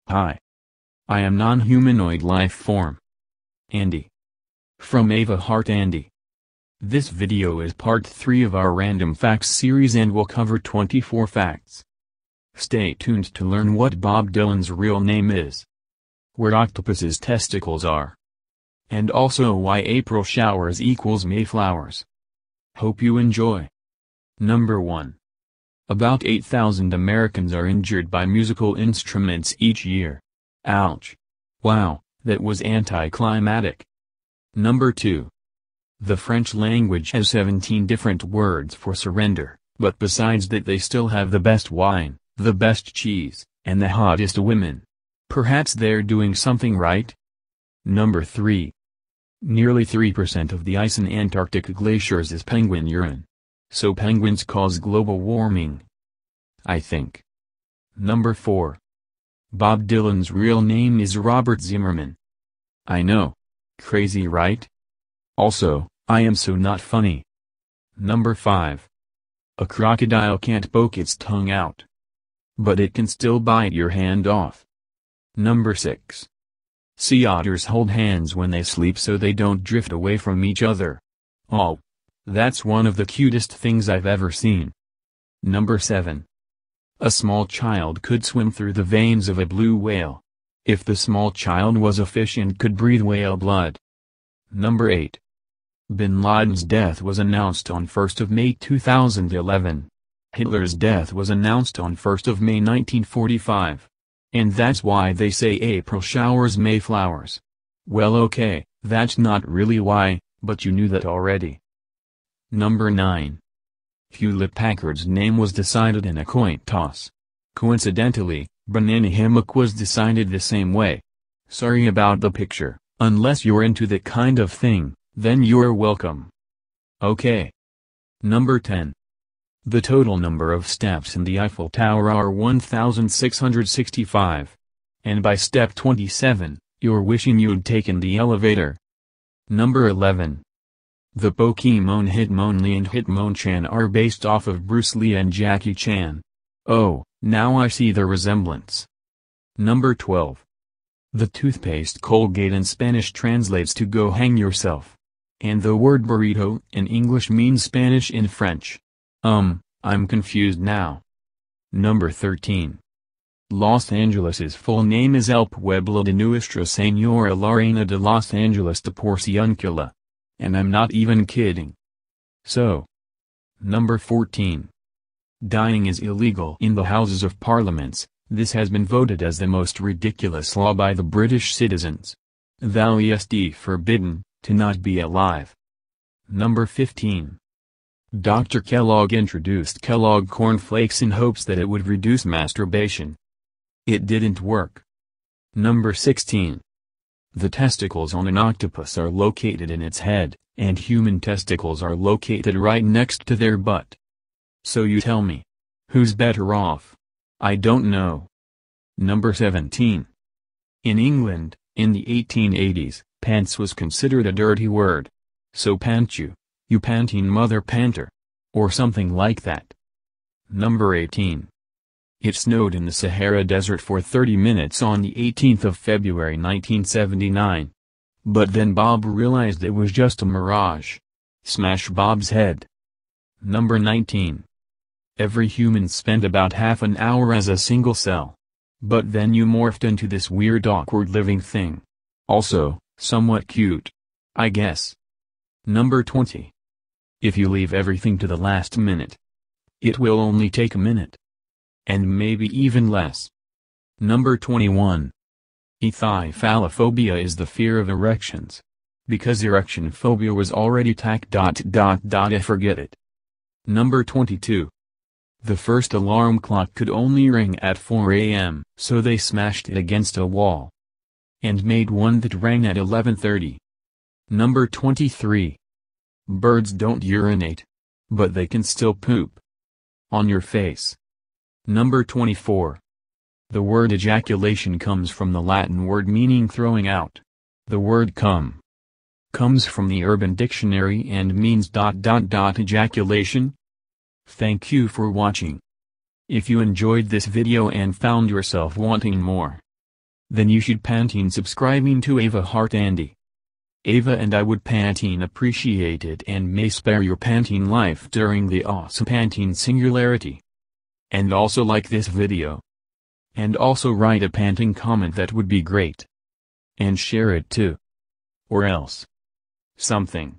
Hi. I am non-humanoid life form. Andy. From Ava Heart Andy. This video is part 3 of our Random Facts series and will cover 24 facts. Stay tuned to learn what Bob Dylan's real name is, where octopus's testicles are, and also why April showers equals Mayflowers. Hope you enjoy. Number 1. About 8,000 Americans are injured by musical instruments each year. Ouch. Wow, that was anticlimactic. Number 2. The French language has 17 different words for surrender, but besides that they still have the best wine, the best cheese, and the hottest women. Perhaps they're doing something right? Number 3. Nearly 3% of the ice in Antarctic glaciers is penguin urine. So penguins cause global warming, I think. Number 4. Bob Dylan's real name is Robert Zimmerman. I know. Crazy, right? Also, I am so not funny. Number 5. A crocodile can't poke its tongue out, but it can still bite your hand off. Number 6. Sea otters hold hands when they sleep so they don't drift away from each other. Oh. That's one of the cutest things I've ever seen. Number 7. A small child could swim through the veins of a blue whale, if the small child was a fish and could breathe whale blood. Number 8. Bin Laden's death was announced on 1st of May 2011. Hitler's death was announced on 1st of May 1945. And that's why they say April showers Mayflowers. Well, okay, that's not really why, but you knew that already. Number 9. Hewlett-Packard's name was decided in a coin toss. Coincidentally, Banana Hammock was decided the same way. Sorry about the picture, unless you're into that kind of thing, then you're welcome. Okay. Number 10. The total number of steps in the Eiffel Tower are 1,665. And by step 27, you're wishing you'd taken the elevator. Number 11. The Pokemon Hitmonlee and Hitmonchan are based off of Bruce Lee and Jackie Chan. Oh, now I see the resemblance. Number 12. The toothpaste Colgate in Spanish translates to go hang yourself. And the word burrito in English means Spanish in French. I'm confused now. Number 13. Los Angeles's full name is El Pueblo de Nuestra Señora la Reina de Los Angeles de Porciúncula. And I'm not even kidding. So. Number 14. Dying is illegal in the Houses of Parliaments. This has been voted as the most ridiculous law by the British citizens. Thou est forbidden, to not be alive. Number 15. Dr. Kellogg introduced Kellogg Corn Flakes in hopes that it would reduce masturbation. It didn't work. Number 16. The testicles on an octopus are located in its head, and human testicles are located right next to their butt. So you tell me, who's better off? I don't know. Number 17. In England, in the 1880s, pants was considered a dirty word. So pant you panting mother panter. Or something like that. Number 18. It snowed in the Sahara Desert for 30 minutes on the 18th of February 1979. But then Bob realized it was just a mirage. Smash Bob's head. Number 19. Every human spent about half an hour as a single cell. But then you morphed into this weird awkward living thing. Also, somewhat cute, I guess. Number 20. If you leave everything to the last minute, it will only take a minute. And maybe even less. Number 21. Ethiophalophobia is the fear of erections. Because erection phobia was already forget it. Number 22. The first alarm clock could only ring at 4 a.m., so they smashed it against a wall. And made one that rang at 11:30. Number 23. Birds don't urinate. But they can still poop. On your face. Number 24. The word ejaculation comes from the Latin word meaning throwing out. The word cum comes from the Urban Dictionary and means ejaculation. Thank you for watching. If you enjoyed this video and found yourself wanting more, then you should Pantene subscribing to Ava Heart Andy. Ava and I would Pantene appreciate it and may spare your Pantene life during the awesome Pantene Singularity. And also like this video. And also write a Pantene comment, that would be great. And share it too. Or else something.